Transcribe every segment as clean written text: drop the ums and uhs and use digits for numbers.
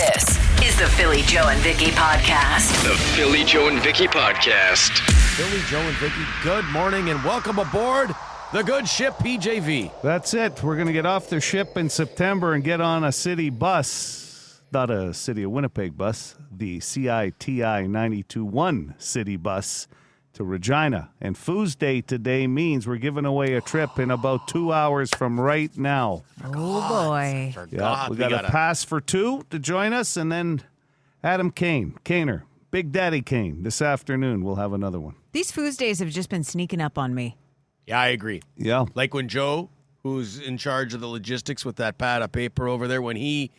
This is the Philly Joe and Vicki podcast. The Philly Joe and Vicki podcast. Philly Joe and Vicki, good morning and welcome aboard the good ship PJV. That's it. We're going to get off the ship in September and get on a city bus. Not a City of Winnipeg bus, the CITI 921 city bus to Regina. And Foosday today means we're giving away a trip in about 2 hours from right now. Oh, boy. Yeah, we got a pass for two to join us, and then Adam Kaner, Big Daddy Kane, this afternoon. We'll have another one. These Foosdays have just been sneaking up on me. Yeah, I agree. Yeah. Like when Joe, who's in charge of the logistics with that pad of paper over there, when he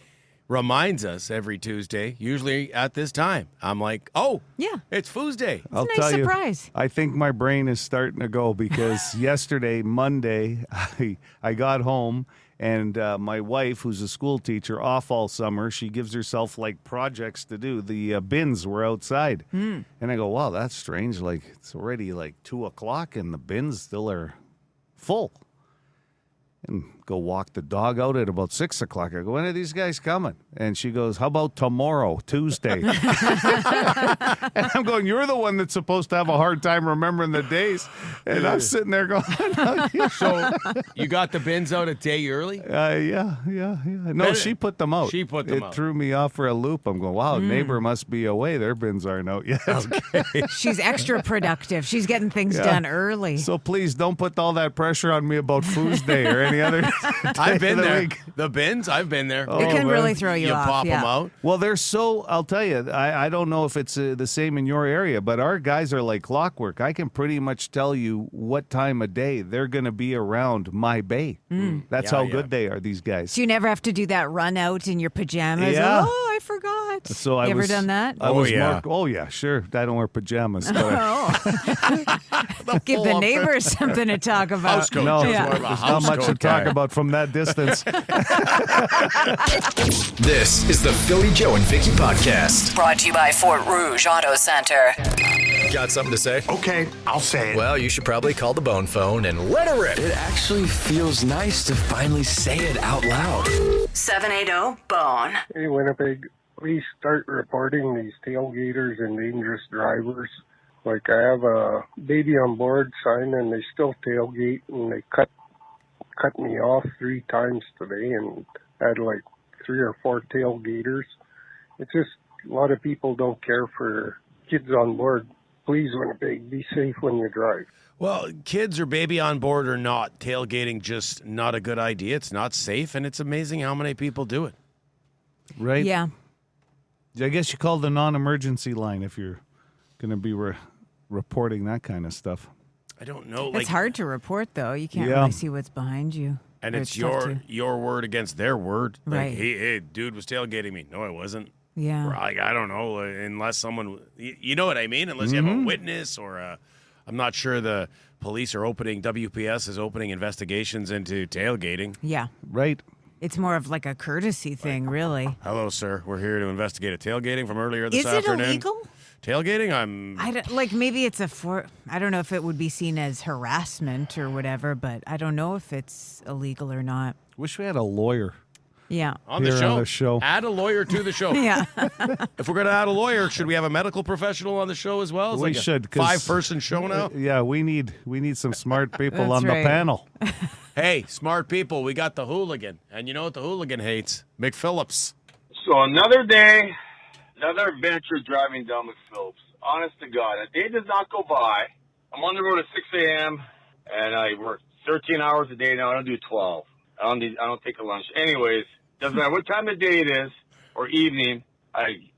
reminds us every Tuesday, usually at this time, I'm like, oh, yeah, it's Foosday. I'll nice tell surprise. you, I think my brain is starting to go because yesterday, Monday, I got home and my wife, who's a school teacher, off all summer, she gives herself like projects to do. The bins were outside. And I go, wow, that's strange. Like it's already like 2:00 and the bins still are full. And go walk the dog out at about 6:00. I go, when are these guys coming? And she goes, how about tomorrow, Tuesday? And I'm going, you're the one that's supposed to have a hard time remembering the days. And I'm sitting there going, So you got the bins out a day early? yeah. No, she put them out. She put them out. It threw me off for a loop. I'm going, wow, neighbor must be away. Their bins aren't out yet. Okay. She's extra productive. She's getting things done early. So please don't put all that pressure on me about Foosday or any other I've been there. Week. The bins, I've been there. It can really throw you off. Pop them out. Well, they're so, I'll tell you, I don't know if it's the same in your area, but our guys are like clockwork. I can pretty much tell you what time of day they're going to be around my bay. That's how good they are, these guys. So you never have to do that run out in your pajamas. Yeah. Oh, I forgot. So you ever done that? Yeah, sure. I don't wear pajamas. But Give the neighbors something to talk about. House coat. no, Yeah. there's not much to talk about from that distance. This is the Philly Joe and Vicki podcast. Brought to you by Fort Rouge Auto Center. Got something to say? Okay, I'll say it. Well, you should probably call the bone phone and let her rip. It actually feels nice to finally say it out loud. 780-BONE. Hey, Winnipeg, please start reporting these tailgaters and dangerous drivers. Like, I have a baby on board sign, and they still tailgate, and they cut me off 3 times today and had like 3 or 4 tailgaters. It's just a lot of people don't care for kids on board. Please, Winnipeg, be safe when you drive. Well, kids or baby on board or not, tailgating just not a good idea. It's not safe, and it's amazing how many people do it. Right? Yeah. I guess you call the non-emergency line if you're going to be reporting that kind of stuff. I don't know. It's hard to report, though. You can't really see what's behind you. And Or it's tough to- your word against their word. Like, Right. hey, dude was tailgating me. No, I wasn't. Yeah. Or, like, I don't know, unless someone, you know what I mean? Unless you have a witness or I'm not sure the police are WPS is opening investigations into tailgating. Yeah. Right. It's more of like a courtesy thing, really. Hello, sir. We're here to investigate a tailgating from earlier this Is it afternoon. illegal? Tailgating? I don't, maybe it's I don't know if it would be seen as harassment or whatever, but I don't know if it's illegal or not. Wish we had a lawyer. Yeah. on Here the on the show. Add a lawyer to the show. Yeah. If we're going to add a lawyer, should we have a medical professional on the show as well? It's We like a should, 'cause- 5-person show now. Yeah, we need some smart people That's on right. the panel. Hey, smart people, we got the hooligan. And you know what the hooligan hates? McPhillips. So another day, another adventure driving down McPhillips. Honest to God, a day does not go by. I'm on the road at 6 a.m. and I work 13 hours a day now. I don't do 12. I don't take a lunch. Anyways, doesn't matter what time of day it is or evening.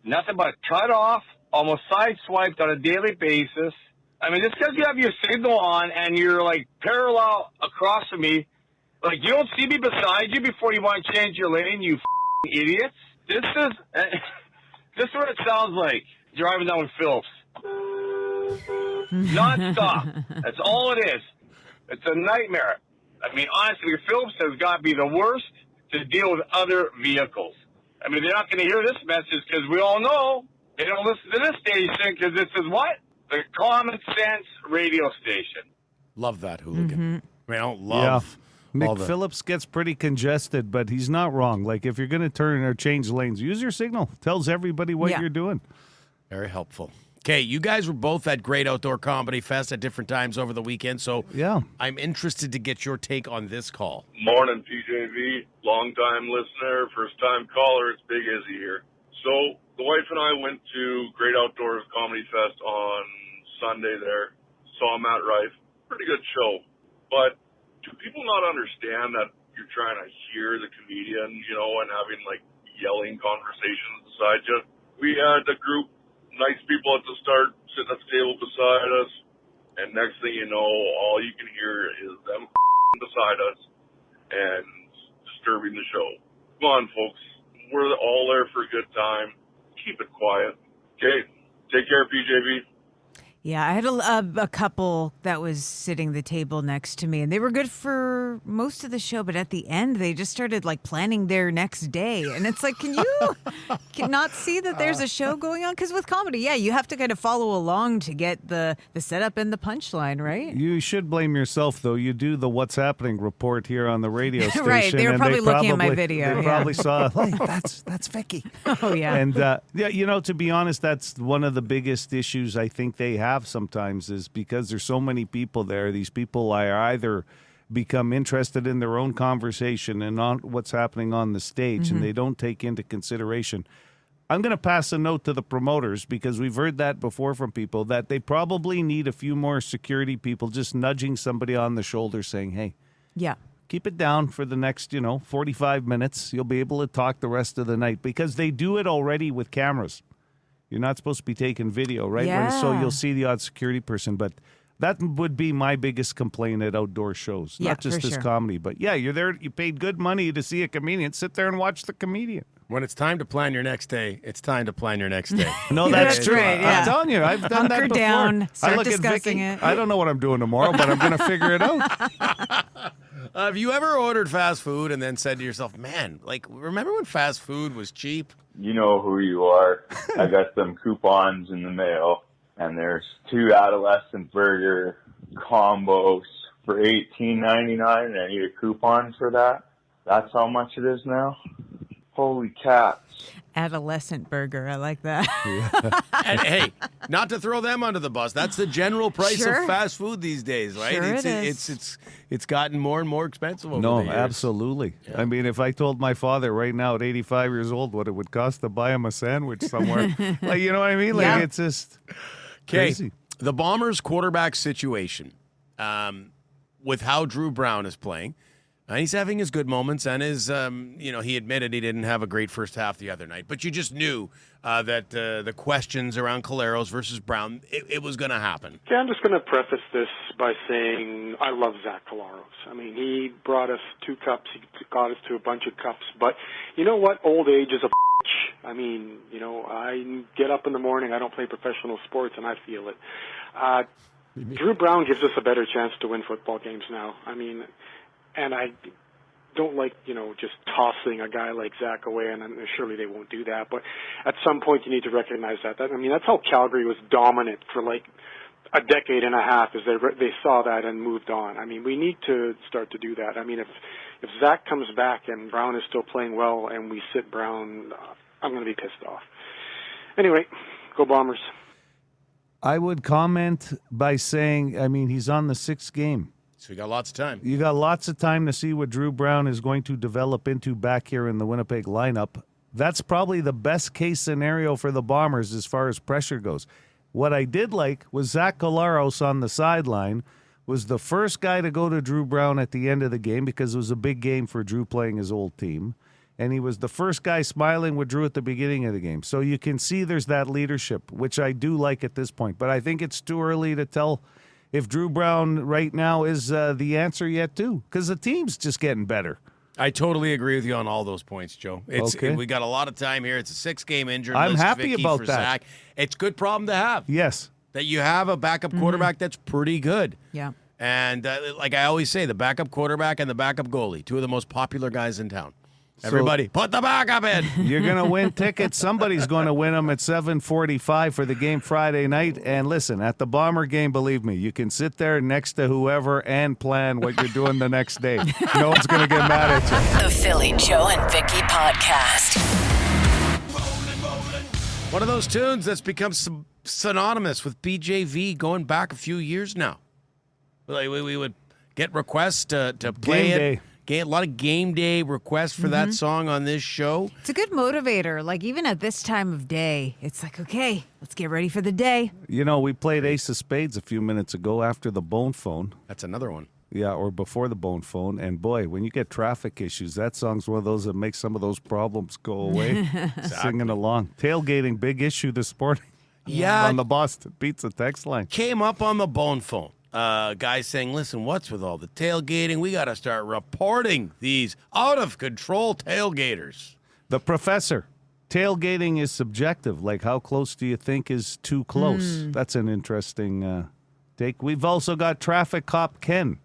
Nothing but cut off, almost sideswiped on a daily basis. I mean, just because you have your signal on and you're like parallel across from me, like you don't see me beside you before you want to change your lane, you idiots. This is what it sounds like driving down with Phillips. Non-stop. That's all it is. It's a nightmare. I mean, honestly, Phillips has got to be the worst to deal with other vehicles. I mean, they're not going to hear this message because we all know they don't listen to this station because this is what? The common sense radio station. Love that hooligan. Mm-hmm. I mean, I don't love Mick Phillips gets pretty congested, but he's not wrong. Like, if you're going to turn or change lanes, use your signal. Tells everybody what you're doing. Very helpful. Okay, you guys were both at Great Outdoor Comedy Fest at different times over the weekend, so I'm interested to get your take on this call. Morning, PJV. Long-time listener, first-time caller. It's Big Izzy here. So the wife and I went to Great Outdoors Comedy Fest on Sunday there. Saw Matt Rife. Pretty good show. But do people not understand that you're trying to hear the comedian, and having, yelling conversations beside you? We had a group, nice people at the start, sitting at the table beside us, and next thing you know, all you can hear is them beside us and disturbing the show. Come on, folks. We're all there for a good time. Keep it quiet. Okay? Take care, PJV. Yeah, I had a couple that was sitting the table next to me, and they were good for most of the show, but at the end, they just started planning their next day. And it's like, can you not see that there's a show going on? Because with comedy, you have to kind of follow along to get the setup and the punchline, right? You should blame yourself, though. You do the What's Happening report here on the radio station. Right, they were probably looking at my video. They probably saw, hey, that's Vicki. Oh, yeah. And, to be honest, that's one of the biggest issues I think they have sometimes, is because there's so many people there. These people are either become interested in their own conversation and on what's happening on the stage, and they don't take into consideration. I'm going to pass a note to the promoters, because we've heard that before from people, that they probably need a few more security people just nudging somebody on the shoulder saying, hey, keep it down for the next 45 minutes. You'll be able to talk the rest of the night, because they do it already with cameras. You're not supposed to be taking video, right? Yeah. So you'll see the odd security person. But that would be my biggest complaint at outdoor shows. Not just this comedy. But you're there. You paid good money to see a comedian. Sit there and watch the comedian. When it's time to plan your next day, it's time to plan your next day. No, that's true. Right, I'm telling you, I've done that before. Down, start I look discussing at Vicki, it. I don't know what I'm doing tomorrow, but I'm going to figure it out. Have you ever ordered fast food and then said to yourself, man, remember when fast food was cheap? You know who you are. I got some coupons in the mail, and there's 2 adolescent burger combos for $18.99, and I need a coupon for that. That's how much it is now? Holy cats. Adolescent burger. I like that. And hey, not to throw them under the bus, that's the general price of fast food these days, right? Sure it's gotten more and more expensive over the years. Absolutely. Yeah. I mean, if I told my father right now at 85 years old what it would cost to buy him a sandwich somewhere, you know what I mean? It's just crazy. The Bombers quarterback situation, with how Drew Brown is playing. He's having his good moments, and he admitted he didn't have a great first half the other night. But you just knew that the questions around Collaros versus Brown, it was going to happen. Okay, I'm just going to preface this by saying I love Zach Collaros. I mean, he brought us 2 cups. He got us to a bunch of cups. But you know what? Old age is a I mean, I get up in the morning. I don't play professional sports, and I feel it. Drew Brown gives us a better chance to win football games now. I mean... And I don't like, just tossing a guy like Zach away, and surely they won't do that. But at some point, you need to recognize that. That's how Calgary was dominant for a decade and a half, as they saw that and moved on. I mean, we need to start to do that. I mean, if Zach comes back and Brown is still playing well and we sit Brown, I'm going to be pissed off. Anyway, go Bombers. I would comment by saying, he's on the 6th game. So you got lots of time. You got lots of time to see what Drew Brown is going to develop into back here in the Winnipeg lineup. That's probably the best case scenario for the Bombers as far as pressure goes. What I did like was Zach Collaros on the sideline was the first guy to go to Drew Brown at the end of the game, because it was a big game for Drew playing his old team. And he was the first guy smiling with Drew at the beginning of the game. So you can see there's that leadership, which I do like at this point. But I think it's too early to tell if Drew Brown right now is the answer yet, too, because the team's just getting better. I totally agree with you on all those points, Joe. We got a lot of time here. It's a 6-game injured list. I'm happy Vicki, about for that. Zach. It's a good problem to have. Yes. That you have a backup quarterback that's pretty good. Yeah. And like I always say, the backup quarterback and the backup goalie, 2 of the most popular guys in town. Everybody, put the backup in. You're going to win tickets. Somebody's going to win them at 7:45 for the game Friday night. And listen, at the Bomber game, believe me, you can sit there next to whoever and plan what you're doing the next day. No one's going to get mad at you. The Philly Joe and Vicki Podcast. One of those tunes that's become synonymous with BJV going back a few years now. Like we would get requests to play Game it. day. A lot of game day requests for that song on this show. It's a good motivator. Like, even at this time of day, it's like, okay, let's get ready for the day. You know, we played Ace of Spades a few minutes ago after the Bone Phone. That's another one. Yeah, or before the Bone Phone. And boy, when you get traffic issues, that song's one of those that makes some of those problems go away. Singing along. Tailgating, big issue this morning. Yeah. On the Boston Pizza text line. Came up on the Bone Phone. Guys saying, listen, what's with all the tailgating? We got to start reporting these out-of-control tailgaters. The professor. Tailgating is subjective. Like, how close do you think is too close? That's an interesting take. We've also got Traffic Cop Ken,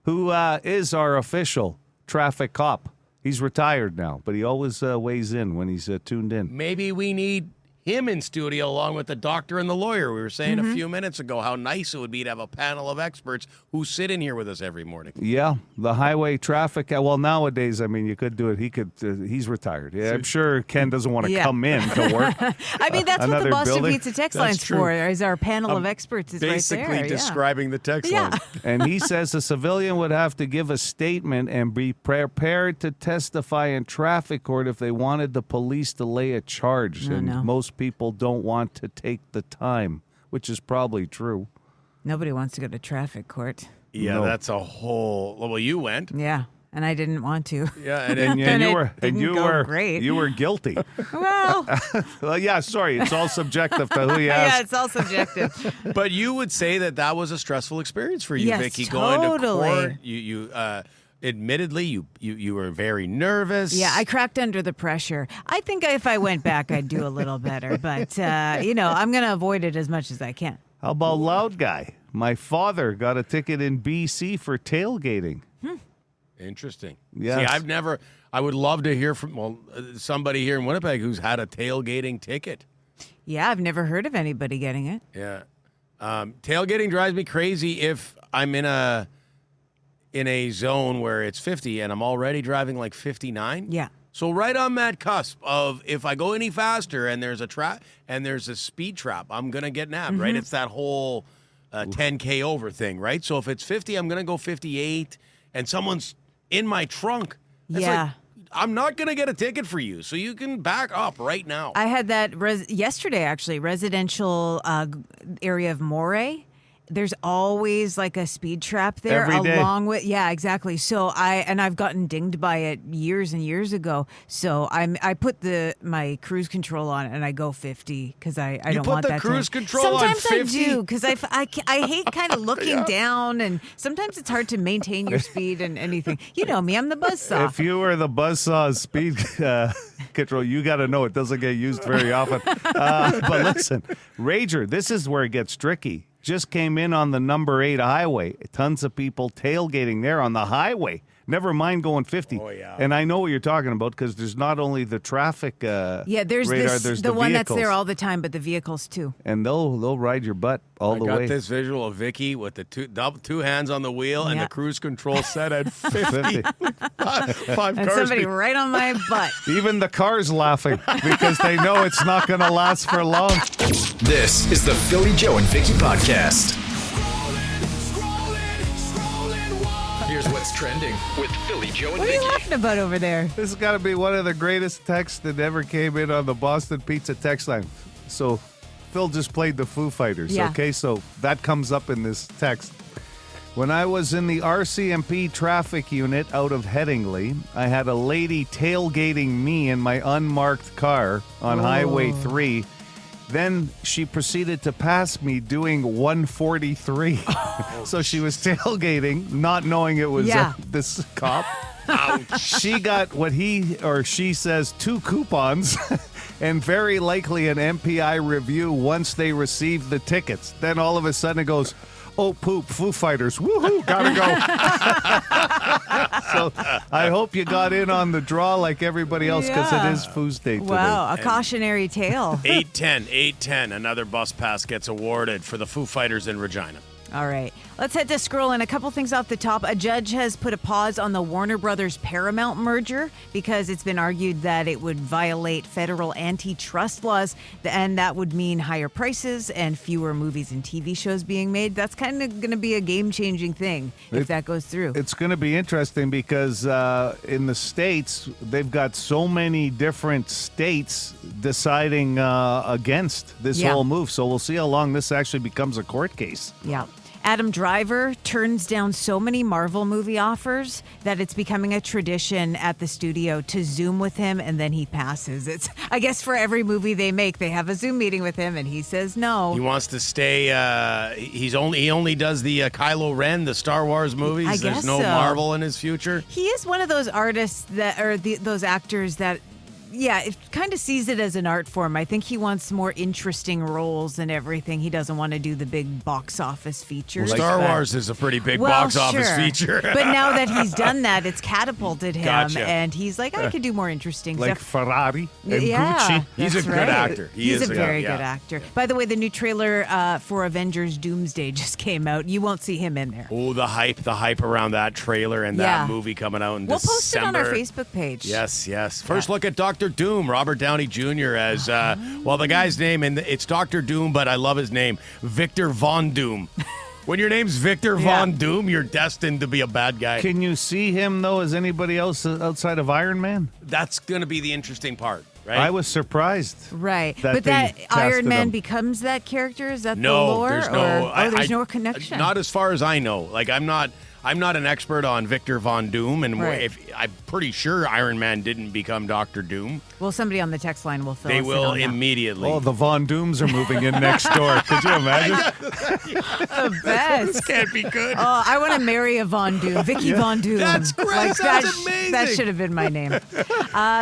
who is our official traffic cop. He's retired now, but he always weighs in when he's tuned in. Maybe we need him in studio along with the doctor and the lawyer. We were saying a few minutes ago how nice it would be to have a panel of experts who sit in here with us every morning. Yeah, the highway traffic. Well, nowadays, I mean, you could do it. He could. He's retired. Yeah, I'm sure Ken doesn't want to come in to work. I mean, that's what the Another Boston building? Pizza text That's line's true. for. Is our panel of experts is Basically right there. describing the text Yeah. line. And he says a civilian would have to give a statement and be prepared to testify in traffic court if they wanted the police to lay a charge. Oh, and no. most people don't want to take the time, which is probably true. Nobody wants to go to traffic court. Yeah, No. that's a whole. Well, you went. Yeah, and I didn't want to. Yeah, and And, Then you it were, didn't go great. you were guilty. Well, Well, yeah, sorry, it's all subjective to who you yeah, ask. it's all subjective. but you would say that was a stressful experience for you, Yes, Vicki, going to totally. court. You admittedly, you were very nervous. Yeah, I cracked under the pressure. I think if I went back, I'd do a little better. But, I'm going to avoid it as much as I can. How about Loud Guy? My father got a ticket in BC for tailgating. Interesting. Yes. See, I would love to hear from somebody here in Winnipeg who's had a tailgating ticket. Yeah, I've never heard of anybody getting it. Yeah. Tailgating drives me crazy if I'm in a zone where it's 50 and I'm already driving like 59. Yeah. So right on that cusp of if I go any faster and there's a speed trap, I'm going to get nabbed, right? It's that whole 10K over thing, right? So if it's 50, I'm going to go 58 and someone's in my trunk. That's Yeah. like, I'm not going to get a ticket for you, so you can back up right now. I had that yesterday, actually, residential area of Moray. There's always like a speed trap there Every day. along with, yeah, exactly. So I've gotten dinged by it years and years ago. So I put my cruise control on and I go 50 because I don't put want the that. cruise control on Sometimes 50? I do because I hate kind of looking down, and sometimes it's hard to maintain your speed and anything. You know me, I'm the buzzsaw. If you were the buzzsaw's speed control, you got to know it doesn't get used very often. But listen, Rager, this is where it gets tricky. Just came in on the number 8 highway. Tons of people tailgating there on the highway. Never mind going 50. Oh, yeah. And I know what you're talking about because there's not only the traffic Yeah, there's radar, this, there's the one that's vehicles. there all the time, but the vehicles too. And they'll ride your butt all I the got way. this visual of Vicki with the two hands on the wheel and Yeah. the cruise control set at 50. 50. Five And cars. somebody right on my butt. Even the car's laughing because they know it's not going to last for long. This is the Philly Joe and Vicki Podcast. Here's what's trending with Philly Joe and What are you Vicki. laughing about over there? This has got to be one of the greatest texts that ever came in on the Boston Pizza text line. So Phil just played the Foo Fighters, Yeah. okay? So that comes up in this text. When I was in the RCMP traffic unit out of Headingley, I had a lady tailgating me in my unmarked car on Highway 3. Then she proceeded to pass me doing 143. So she was tailgating, not knowing it was Yeah. this cop. She got what he or she says 2 coupons and very likely an MPI review once they received the tickets. Then all of a sudden it goes, Oh, poop, Foo Fighters. Woohoo, gotta go. So I hope you got in on the draw like everybody else because it is Foosday today. Wow, a cautionary tale. 810, another bus pass gets awarded for the Foo Fighters in Regina. All right. Let's head to Scrollin. A couple things off the top. A judge has put a pause on the Warner Brothers Paramount merger because it's been argued that it would violate federal antitrust laws, and that would mean higher prices and fewer movies and TV shows being made. That's kind of going to be a game-changing thing if that goes through. It's going to be interesting because in the States, they've got so many different states deciding against this whole move. So we'll see how long this actually becomes a court case. Yeah. Adam Driver turns down so many Marvel movie offers that it's becoming a tradition at the studio to Zoom with him, and then he passes. It's, I guess, for every movie they make, they have a Zoom meeting with him, and he says no. He wants to stay. He only does the Kylo Ren, the Star Wars movies. I guess There's no so. Marvel in his future. He is one of those artists that, or those actors that, yeah, it kind of sees it as an art form. I think he wants more interesting roles and everything. He doesn't want to do the big box office features. Star Wars is a pretty big box office feature. But now that he's done that, it's catapulted him. Gotcha. And he's like, I could do more interesting Like stuff. Ferrari and Yeah, Gucci. He's a that's good right. actor. He's a very good actor. By the way, the new trailer for Avengers Doomsday just came out. You won't see him in there. Oh, the hype around that trailer and that movie coming out in We'll December. post it on our Facebook page. Yes. First look at Dr. Doom, Robert Downey Jr. as, well, the guy's name, and it's Dr. Doom, but I love his name, Victor Von Doom. When your name's Victor Von Doom, you're destined to be a bad guy. Can you see him, though, as anybody else outside of Iron Man? That's going to be the interesting part, right? I was surprised. Right. That But they that casted Iron Man him. becomes that character? Is that No, the lore? there's or, no. there's no connection. Not as far as I know. Like, I'm not an expert on Victor Von Doom, and Right. I'm pretty sure Iron Man didn't become Dr. Doom. Well, somebody on the text line will fill They us in will on that. immediately. Oh, the Von Dooms are moving in next door. Could you imagine? The best. This can't be good. Oh, I want to marry a Von Doom. Vicki Von Doom. That's great. Like, That's amazing. That should have been my name.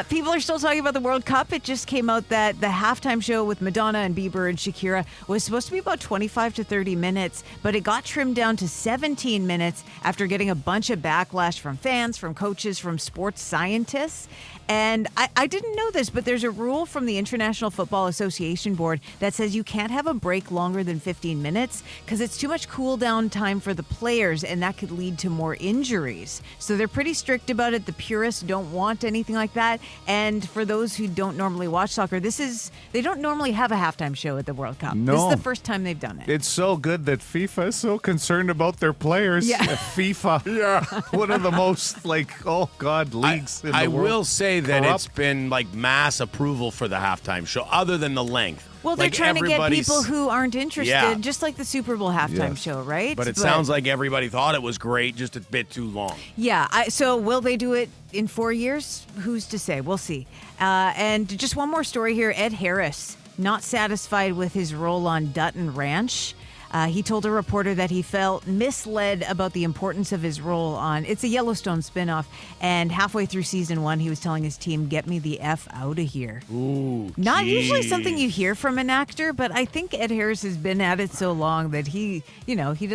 People are still talking about the World Cup. It just came out that the halftime show with Madonna and Bieber and Shakira was supposed to be about 25 to 30 minutes, but it got trimmed down to 17 minutes after getting a bunch of backlash from fans, from coaches, from sports scientists. And I didn't know this, but there's a rule from the International Football Association Board that says you can't have a break longer than 15 minutes because it's too much cool down time for the players, and that could lead to more injuries. So they're pretty strict about it. The purists don't want anything like that. And for those who don't normally watch soccer, they don't normally have a halftime show at the World Cup. No. This is the first time they've done it. It's so good that FIFA is so concerned about their players. Yeah. FIFA. Yeah. One of the most, leagues in the I world. will say that Corrupt. it's been like mass approval for the halftime show, other than the length. Well, they're Like, trying to get everybody's- people who aren't interested, Yeah. just like the Super Bowl halftime Yes. show, right? But it sounds like everybody thought it was great, just a bit too long. Yeah. So will they do it in 4 years? Who's to say? We'll see. And just one more story here. Ed Harris, not satisfied with his role on Dutton Ranch. He told a reporter that he felt misled about the importance of his role on, it's a Yellowstone spinoff, and halfway through season 1, he was telling his team, get me the F out of here. Ooh, Not usually geez. something you hear from an actor, but I think Ed Harris has been at it so long that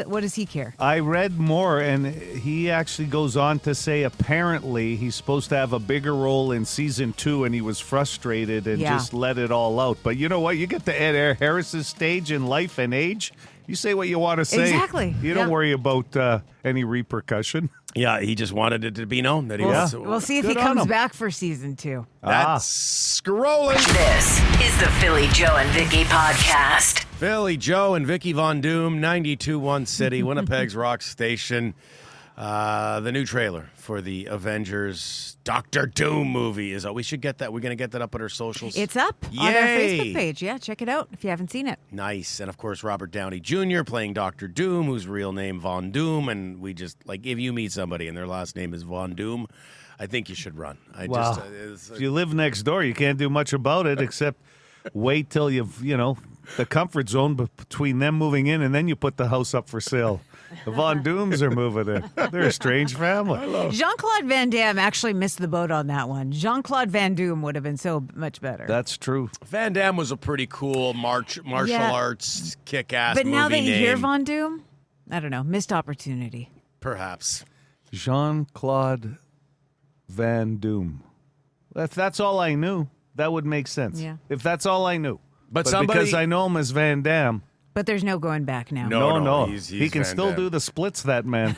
what does he care? I read more, and he actually goes on to say apparently he's supposed to have a bigger role in season 2, and he was frustrated and just let it all out. But you know what? You get to Ed Harris's stage in life and age, you say what you want to say. Exactly. You don't worry about any repercussion. Yeah, he just wanted it to be known that he was. We'll see if he Good on comes him. back for season 2. That's Scrollin. This is the Philly Joe and Vicki podcast. Philly Joe and Vicki Von Doom, 92.1 City, Winnipeg's rock station. The new trailer for the Avengers Dr. Doom movie is out. We should get that. We're going to get that up on our socials. It's up on our Yay. Facebook page. Yeah, check it out if you haven't seen it. Nice. And of course, Robert Downey Jr. playing Dr. Doom, whose real name Von Doom. And we just, if you meet somebody and their last name is Von Doom, I think you should run. If you live next door, you can't do much about it except wait till the comfort zone between them moving in, and then you put the house up for sale. The Von Dooms are moving in. They're a strange family. Jean-Claude Van Damme actually missed the boat on that one. Jean-Claude Van Doom would have been so much better. That's true. Van Damme was a pretty cool martial arts kick-ass But movie now that you hear name. Von Doom, I don't know, missed opportunity. Perhaps. Jean-Claude Van Doom. If that's all I knew, that would make sense. Yeah. If that's all I knew. But because I know him as Van Damme. But there's no going back now. No. He's He can Van still Damme. do the splits, that man.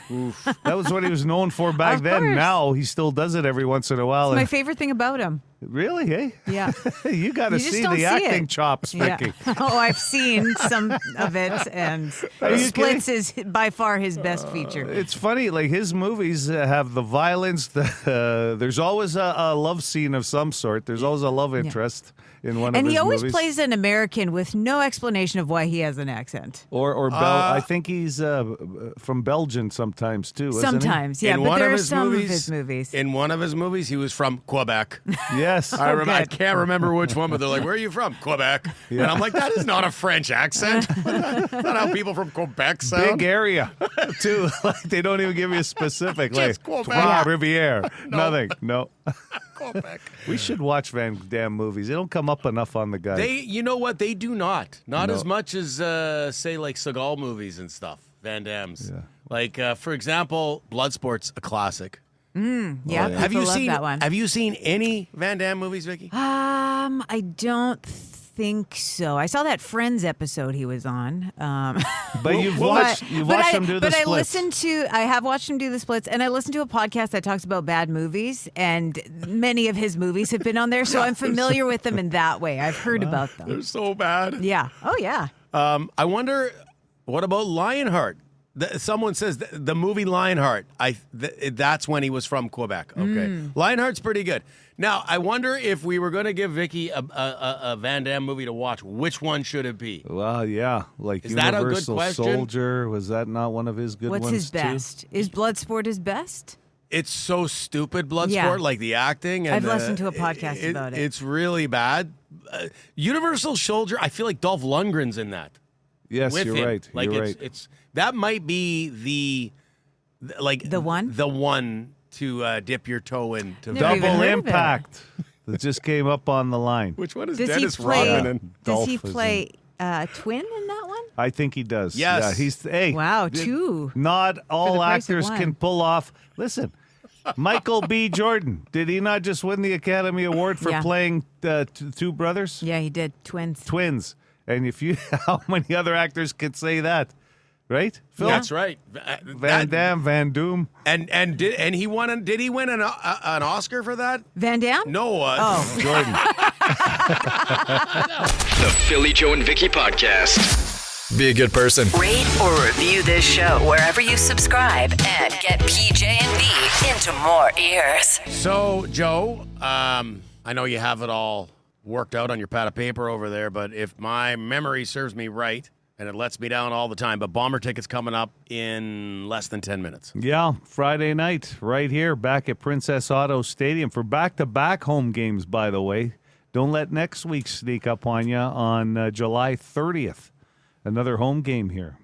That was what he was known for back Of then. course. Now he still does it every once in a while. It's my favorite thing about him. Really, hey? Yeah. You got to You just see don't the see acting it. chops, Vicki. Oh, I've seen some of it, and Are you Splits is by far his best feature. It's funny, like his movies have the violence. There's always a love scene of some sort. There's always a love interest in one And of his he always movies. plays an American with no explanation of why he has an accent. Or I think he's from Belgium sometimes too. Isn't Sometimes, yeah, In but one there of are his some movies, of his movies. In one of his movies, he was from Quebec. he? Yes. I can't remember which one, but they're like, "Where are you from?" Quebec. And I'm like, "That is not a French accent. That's not how people from Quebec sound." Big area too. Like they don't even give you a specific. Just like Quebec. Trois Rivière. Nothing. No. Quebec. We should watch Van Damme movies. They don't come up enough on the guy. You know what? They do not. Not No. as much as say like Seagal movies and stuff. Van Damme's. Yeah. Like for example, Bloodsport's a classic. Yeah, Have people you love seen that one. Have you seen any Van Damme movies, Vicki? I don't think so. I saw that Friends episode he was on. But you've watched him do the splits. I have watched him do the splits, and I listened to a podcast that talks about bad movies, and many of his movies have been on there, so I'm familiar with them in that way. I've heard about them. They're so bad. Yeah. Oh, yeah. I wonder, what about Lionheart? Someone says the movie Lionheart. That's when he was from Quebec. Okay, Lionheart's pretty good. Now, I wonder if we were going to give Vicki a Van Damme movie to watch, which one should it be? Well, yeah, like Is that a good Universal question? Soldier. Was that not one of his good What's ones his best? too? Is Bloodsport his best? It's so stupid, Bloodsport, Yeah. like the acting. And I've listened to a podcast about it. It's really bad. Universal Soldier, I feel like Dolph Lundgren's in that. Yes, with you're him. right. Like you're it's, right. it's that might be the one to dip your toe into. Never even Double heard of it. Impact that just came up on the line. Which one is Does Dennis he play? Rodman in? Does he Dolph is play Twin in that one? I think he does. Yes. Yeah, he's hey. Wow, two. Not all price of actors one. can pull off. Listen, Michael B. Jordan, did he not just win the Academy Award for Yeah. playing two brothers? Yeah, he did. Twins. Twins. And if you, how many other actors could say that? Right? Phil? That's right. Van Damme, Van Doom. And did he won? Did he win an Oscar for that? Van Damme? No. Jordan. The Philly Joe and Vicky Podcast. Be a good person. Rate or review this show wherever you subscribe and get PJ and V into more ears. So, Joe, I know you have it all worked out on your pad of paper over there, but if my memory serves me right, and it lets me down all the time, but Bomber tickets coming up in less than 10 minutes. Yeah, Friday night, right here, back at Princess Auto Stadium for back-to-back home games, by the way. Don't let next week sneak up on you on July 30th. Another home game here.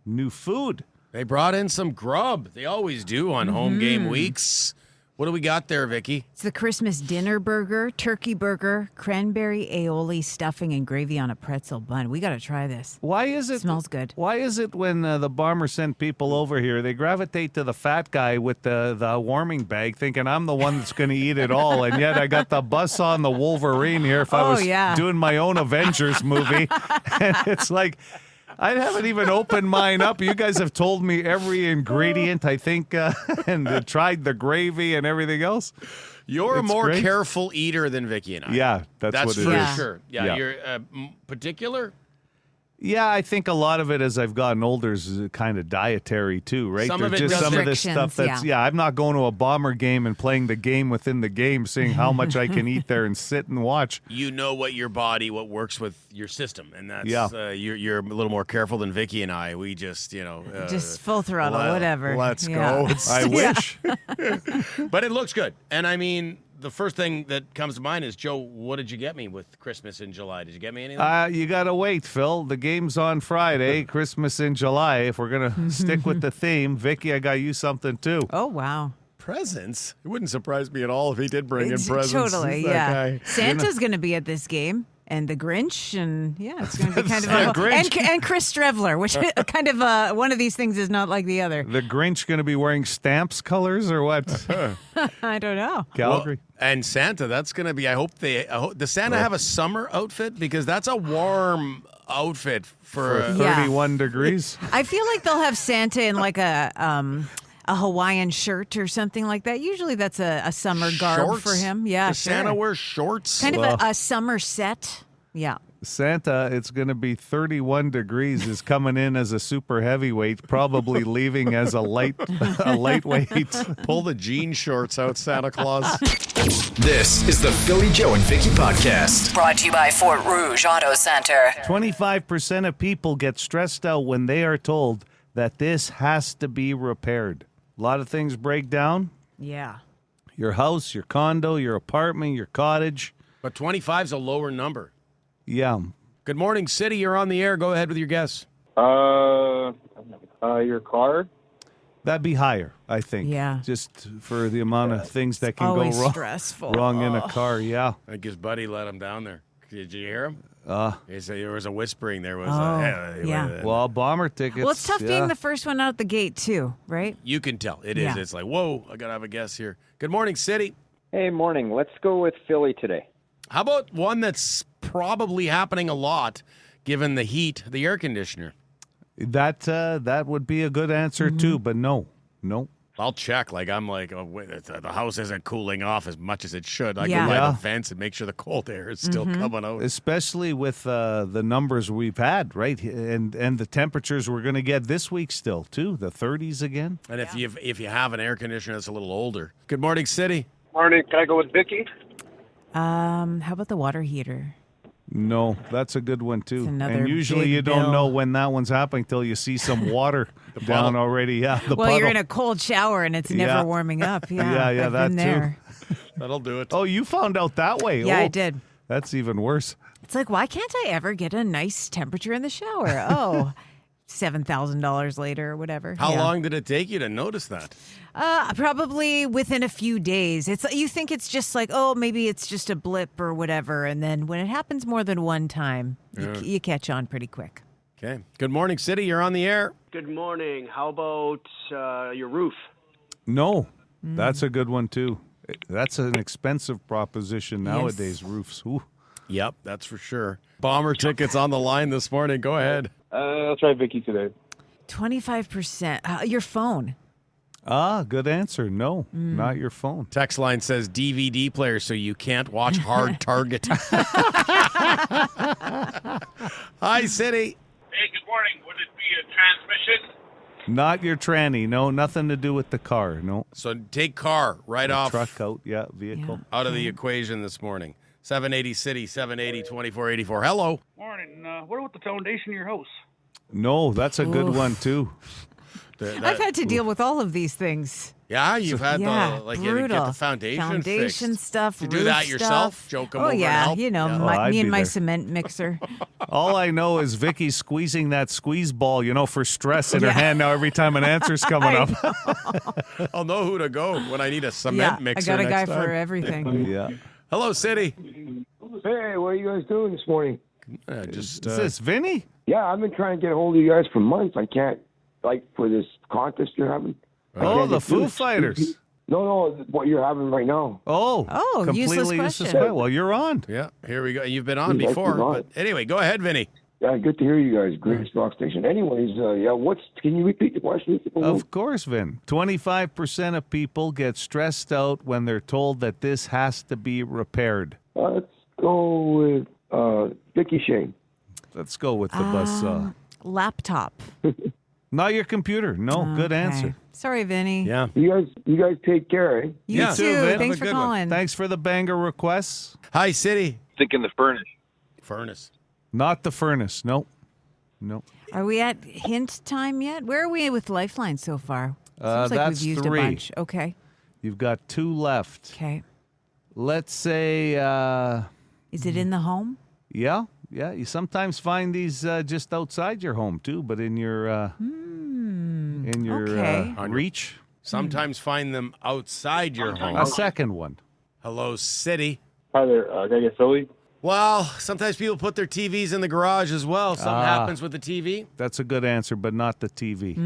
New food. They brought in some grub. They always do on home game weeks. What do we got there, Vicky? It's the Christmas dinner burger, turkey burger, cranberry aioli stuffing, and gravy on a pretzel bun. We got to try this. Why is it? Smells good. Why is it when the Bomber send people over here, they gravitate to the fat guy with the warming bag, thinking I'm the one that's going to eat it all, and yet I got the bus on the Wolverine here if I Oh, was yeah. doing my own Avengers movie, and it's like I haven't even opened mine up. You guys have told me every ingredient, I think, and tried the gravy and everything else. You're a It's more great. careful eater than Vicky and I. Yeah, that's what it for is. Yeah. sure. Yeah, Yeah. you're particular. Yeah, I think a lot of it as I've gotten older is kind of dietary too, right? Some There's of it just does- some of this stuff that's Restrictions, I'm not going to a Bomber game and playing the game within the game, seeing how much I can eat there and sit and watch. You know what your body, what works with your system, and that's Yeah. you're a little more careful than Vicky and I. We just Just full throttle, whatever. Let's Yeah. go. It's- I wish. but it looks good, and I mean. The first thing that comes to mind is, Joe, what did you get me with Christmas in July? Did you get me anything? You got to wait, Phil. The game's on Friday, Christmas in July. If we're going to stick with the theme, Vicky, I got you something too. Oh, wow. Presents? It wouldn't surprise me at all if he did bring in presents. Totally, That yeah. guy. Santa's going to be at this game. and the Grinch, and it's going to be kind of and Chris Strevler, which kind of one of these things is not like the other. The Grinch going to be wearing Stamps colors or what? I don't know. Calgary. Well, and Santa, that's going to be. Does Santa have a summer outfit? Because that's a warm outfit for 31 degrees. I feel like they'll have Santa in like a Hawaiian shirt or something like that. Usually that's a summer garb shorts? for him. Yeah, Does Santa wear shorts? Kind of a summer set. Yeah. Santa, it's going to be 31 degrees, is coming in as a super heavyweight, probably leaving as a lightweight. Pull the jean shorts out, Santa Claus. This is the Philly Joe and Vicki podcast. Brought to you by Fort Rouge Auto Center. 25% of people get stressed out when they are told that this has to be repaired. A lot of things break down. Yeah. Your house, your condo, your apartment, your cottage. But 25 is a lower number. Yeah. Good morning, City. You're on the air. Go ahead with your guess. Your car? That'd be higher, I think. Yeah. Just for the amount of things that can Always go wrong. stressful. Wrong in a car, yeah. I think his buddy let him down there. Did you hear him? He said there was a whispering. There was yeah. Well, bomber tickets. Well, it's tough being the first one out the gate, too, right? You can tell. It is. It's like, whoa, I got to have a guess here. Good morning, City. Hey, morning. Let's go with Philly today. How about one that's probably happening a lot given the heat, the air conditioner? That would be a good answer, too, but no. I'll check. I'm like, oh, wait, the house isn't cooling off as much as it should. I Yeah. can light the vents and make sure the cold air is still coming out. Especially with the numbers we've had, right? And the temperatures we're going to get this week still, too. The 30s again. And if you have an air conditioner that's a little older. Good morning, City. Morning. Can I go with Vicki? How about the water heater? No, that's a good one, too. It's another And usually big you don't bill. know when that one's happening till you see some water down already. Yeah, the Well, puddle. you're in a cold shower and it's never warming up. Yeah, Yeah, I've that been too. there. That'll do it. Oh, you found out that way. Yeah, Oh, I did. That's even worse. It's like, why can't I ever get a nice temperature in the shower? Oh, $7,000 later or whatever. How Yeah. long did it take you to notice that? Probably within a few days. You think it's just like, oh, maybe it's just a blip or whatever, and then when it happens more than one time, you catch on pretty quick. Okay. Good morning, City. You're on the air. Good morning. How about your roof? No, that's a good one, too. That's an expensive proposition nowadays, roofs. Ooh. Yep, that's for sure. Bomber tickets on the line this morning. Go ahead. I'll try Vicki today. 25%. Your phone. Good answer. No, not your phone. Text line says DVD player so you can't watch Hard Target. Hi, City. Hey, good morning. Would it be a transmission? Not your tranny. No, nothing to do with the car. No. So take car right off Truck out. Yeah, vehicle. out of the equation this morning. 780 City, 780 2484. Hello. Morning. What about the foundation of your house? No, that's a good one, too. I've had to deal with all of these things. Yeah, you've had Yeah, you get brutal. the foundation Foundation stuff, Did you do roof that yourself? stuff. Joe, come Oh, over and yeah. help? You know, Yeah. I'd me and be my there. cement mixer. All I know is Vicky's squeezing that squeeze ball, for stress in her hand now every time an answer's coming up. I'll know who to go when I need a Yeah, cement I mixer got a guy next time. for everything. Yeah. Hello, City. Hey, what are you guys doing this morning? Just Is this Vinny? Yeah, I've been trying to get a hold of you guys for months. I can't, for this contest you're having. I Oh, can't the get through Foo it. Fighters. No, what you're having right now. Oh, useless completely question. Well, you're on. Yeah, here we go. You've been on Yes, before. you're on. But anyway, go ahead, Vinny. Yeah, good to hear you guys. Greatest rock station. Anyways, can you repeat the question? Of course, Vin. 25% of people get stressed out when they're told that this has to be repaired. Let's go with Vicki Shane. Let's go with the bus. Laptop. Not your computer. No, good Okay. answer. Sorry, Vinny. Yeah. You guys take care, eh? You Yeah. too. Vin. Have Thanks a for good one. calling. Thanks for the banger requests. Hi, City. Thinking the furnace. Furnace. Not the furnace. Nope. Are we at hint time yet? Where are we with Lifeline so far? Seems like that's we've used 3. a bunch. Okay. You've got 2 left. Okay. Let's say, Is it in the home? yeah. You sometimes find these just outside your home too, but in your Okay. reach. Sometimes find them outside your home. A second one. Hello, City. Hi there. Can I get Philly? Well, sometimes people put their TVs in the garage as well. Something happens with the TV. That's a good answer, but not the TV.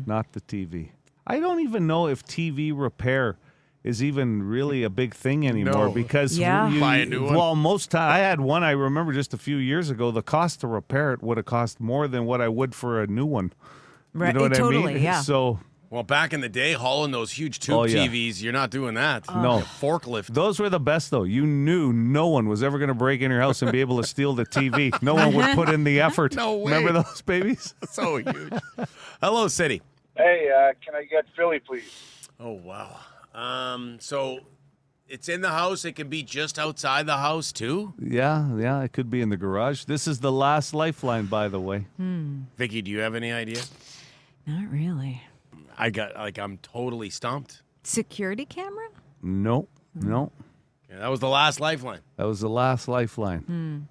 Not the TV. I don't even know if TV repair is even really a big thing anymore because buy a new one. Well, most time I had one. I remember just a few years ago, the cost to repair it would have cost more than what I would for a new one. Right, you know what totally, I mean? yeah. So. Well, back in the day, hauling those huge tube TVs, you're not doing that. No. Forklift. Those were the best, though. You knew no one was ever going to break in your house and be able to steal the TV. No one would put in the effort. No way. Remember those babies? So huge. Hello, City. Hey, can I get Philly, please? Oh, wow. So it's in the house. It can be just outside the house, too? Yeah, it could be in the garage. This is the last lifeline, by the way. Vicky, do you have any idea? Not really. I'm totally stumped. Security camera? No. Yeah, that was the last lifeline. That was the last lifeline.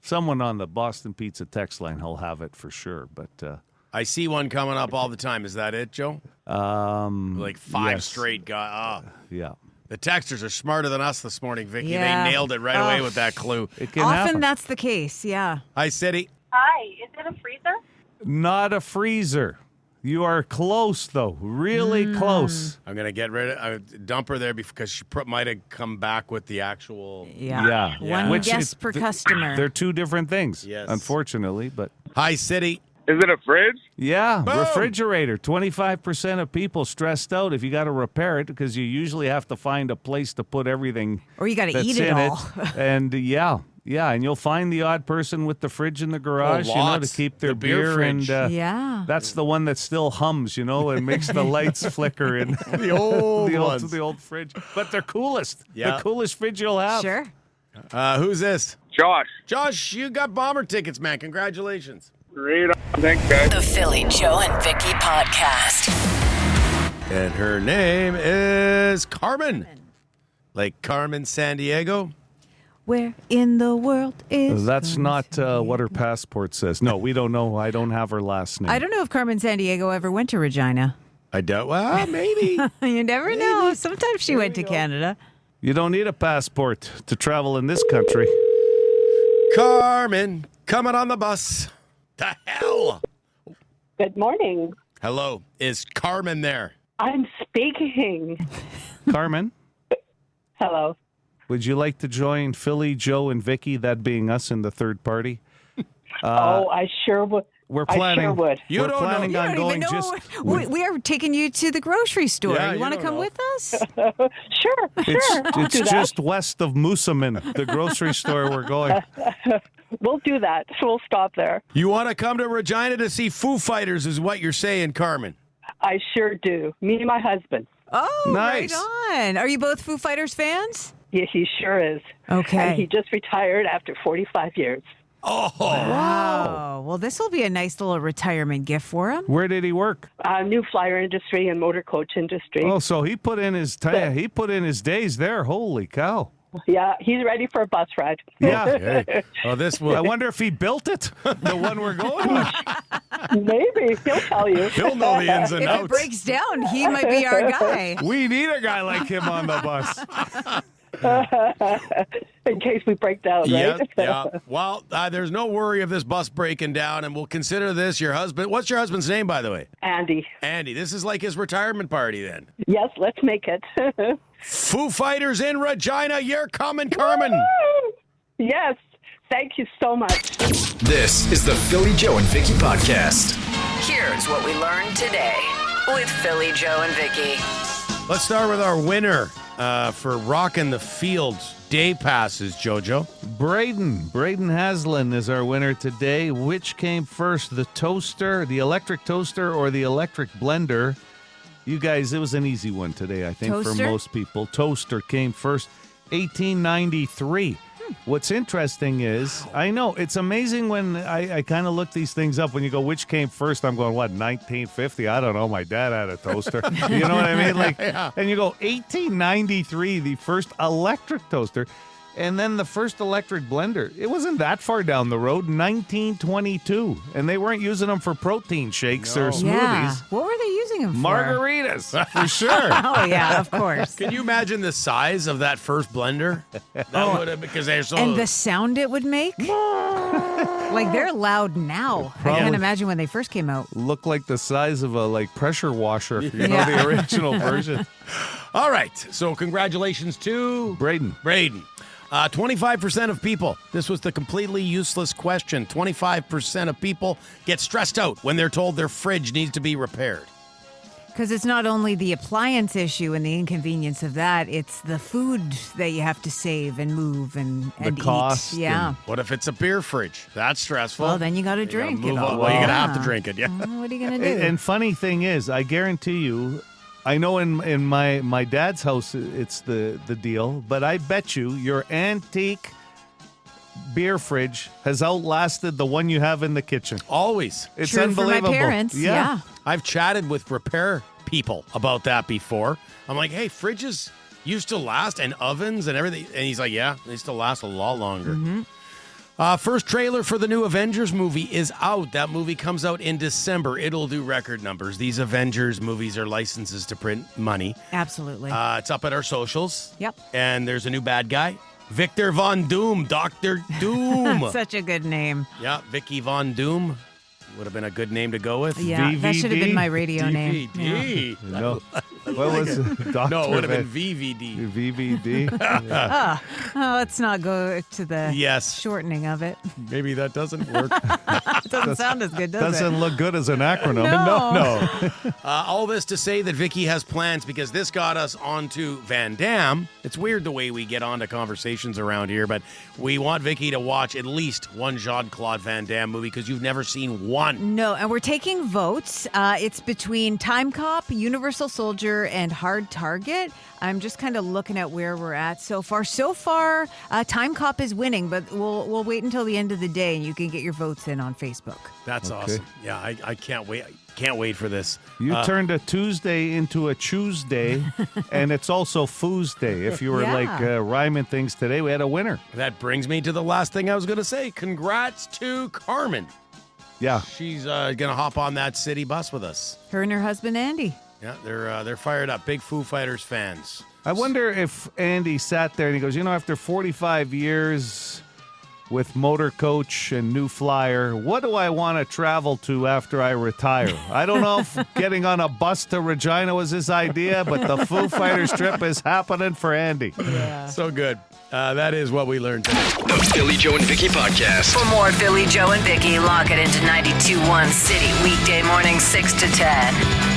Someone on the Boston Pizza text line will have it for sure, but... I see one coming up all the time. Is that it, Joe? Like 5 yes. straight guys. Yeah. The texters are smarter than us this morning, Vicky. Yeah. They nailed it right away with that clue. It can Often happen. that's the case, yeah. Hi, City. Hi, is it a freezer? Not a freezer. You are close, though. Really close. I'm going to get rid of dump her there because she might have come back with the actual... Yeah. One Which guess per customer. They're two different things, Yes. unfortunately. But Hi, City. Is it a fridge? yeah, Boom. refrigerator. 25% of people stressed out if you got to repair it because you usually have to find a place to put everything. Or you gotta that's eat it in all. And and you'll find the odd person with the fridge in the garage, to lots. keep their The beer fridge. and Yeah. that's the one that still hums, and makes the lights flicker in The old ones. the old fridge. But they're coolest. Yeah. The coolest fridge you'll have. Sure. Who's this? Josh. Josh, you got bomber tickets, man. Congratulations. Great. Thanks, guys. The Philly, Joe, and Vicki podcast. And her name is Carmen. Like Carmen San Diego. Where in the world is... That's not what her passport says. No, we don't know. I don't have her last name. I don't know if Carmen San Diego ever went to Regina. I doubt. Well, maybe. You never know. Sometimes she went to Canada. You don't need a passport to travel in this country. Carmen, coming on the bus. The hell? Good morning. Hello. Is Carmen there? I'm speaking. Carmen, Hello. would you like to join Philly, Joe, and Vicky, that being us in the third party? I sure would. We're I planning. sure would. You we're don't planning know. on You don't going even know. just. We are taking you to the grocery store. Yeah, you you want to don't come know. with us? Sure. I'll It's do that. just west of Moosomin, the grocery store we're going. We'll do that. We'll stop there. You want to come to Regina to see Foo Fighters, is what you're saying, Carmen. I sure do. Me and my husband. Oh, Nice. right on. Are you both Foo Fighters fans? Yeah, he sure is. Okay. And he just retired after 45 years. Oh, Wow. Well, this will be a nice little retirement gift for him. Where did he work? New flyer industry and motor coach industry. Oh, so he put in his days there. Holy cow! Yeah, he's ready for a bus ride. Yeah. hey. Oh, this I will. wonder if he built it, the one we're going on. Maybe. He'll tell you. He'll know the ins and If outs. it breaks down, he might be our guy. We need a guy like him on the bus. In case we break down, right? Yeah. Well, there's no worry of this bus breaking down, and we'll consider this your husband. What's your husband's name, by the way? Andy. Andy. This is like his retirement party, then. Yes, let's make it. Foo Fighters in Regina. You're coming, Carmen. Yes. Thank you so much. This is the Philly, Joe, and Vicky podcast. Here's what we learned today with Philly, Joe, and Vicky. Let's start with our winner for Rockin' the Fields Day Passes, JoJo. Braden Haslam is our winner today. Which came first, the toaster, the electric toaster, or the electric blender? You guys, it was an easy one today, I think, Toaster? for most people. Toaster came first, 1893. What's interesting is, I know, it's amazing when I kind of look these things up. When you go, which came first? I'm going, what, 1950? I don't know. My dad had a toaster. You know what I mean? Like, Yeah. And you go, 1893, the first electric toaster. And then the first electric blender. It wasn't that far down the road, 1922. And they weren't using them for protein shakes or smoothies. Yeah. What were they using using them for? Margaritas, for sure. Oh, yeah, of course. Can you imagine the size of that first blender? That would have, because they're so. And the sound it would make? Like, they're loud now. I Probably- can't imagine when they first came out. Look like the size of a pressure washer. You know, the original version. All right. So congratulations to Braden. 25% of people, this was the completely useless question. 25% of people get stressed out when they're told their fridge needs to be repaired. Because it's not only the appliance issue and the inconvenience of that, it's the food that you have to save and move and eat. cost Yeah. What if it's a beer fridge? That's stressful. Well, then you got to drink it. Well, you're going to have to drink it, yeah. What are you going to do? And funny thing is, I guarantee you, I know in my dad's house it's the deal, but I bet you your antique beer fridge has outlasted the one you have in the kitchen. Always. It's True for my unbelievable. parents, yeah. I've chatted with repair people about that before. I'm like, hey, fridges used to last, and ovens and everything. And he's like, yeah, they still last a lot longer. First trailer for the new Avengers movie is out. That movie comes out in December. It'll do record numbers. These Avengers movies are licenses to print money. Absolutely. It's up at our socials. Yep. And there's a new bad guy, Victor Von Doom, Dr. Doom. Such a good name. Yeah, Vicki Von Doom. Would have been a good name to go with. Yeah, that should have been my radio name. DVD. Yeah. No. What was it? Dr. No, it would have been VVD. VVD? Let's not go to the Yes. shortening of it. Maybe that doesn't work. It doesn't sound as good, does Doesn't it? look good as an acronym. No. All this to say that Vicki has plans because this got us onto Van Damme. It's weird the way we get onto conversations around here, but we want Vicki to watch at least one Jean-Claude Van Damme movie because you've never seen one. No, and we're taking votes. It's between Time Cop, Universal Soldier, and Hard Target. I'm just kind of looking at where we're at so far. So far, Time Cop is winning, but we'll wait until the end of the day, and you can get your votes in on Facebook. That's awesome. Yeah, I can't wait. Can't wait for this. You turned a Tuesday into a Tuesday, and it's also Foosday. If you were rhyming things today, we had a winner. That brings me to the last thing I was going to say. Congrats to Carmen. Yeah. She's going to hop on that city bus with us. Her and her husband, Andy. Yeah, they're fired up. Big Foo Fighters fans. I wonder if Andy sat there and he goes, after 45 years with Motor Coach and New Flyer, what do I want to travel to after I retire? I don't know if getting on a bus to Regina was his idea, but the Foo Fighters trip is happening for Andy. Yeah. So good. That is what we learned today. The Philly Joe and Vicki Podcast. For more Philly Joe and Vicki, lock it into 92.1 City, weekday morning 6 to 10.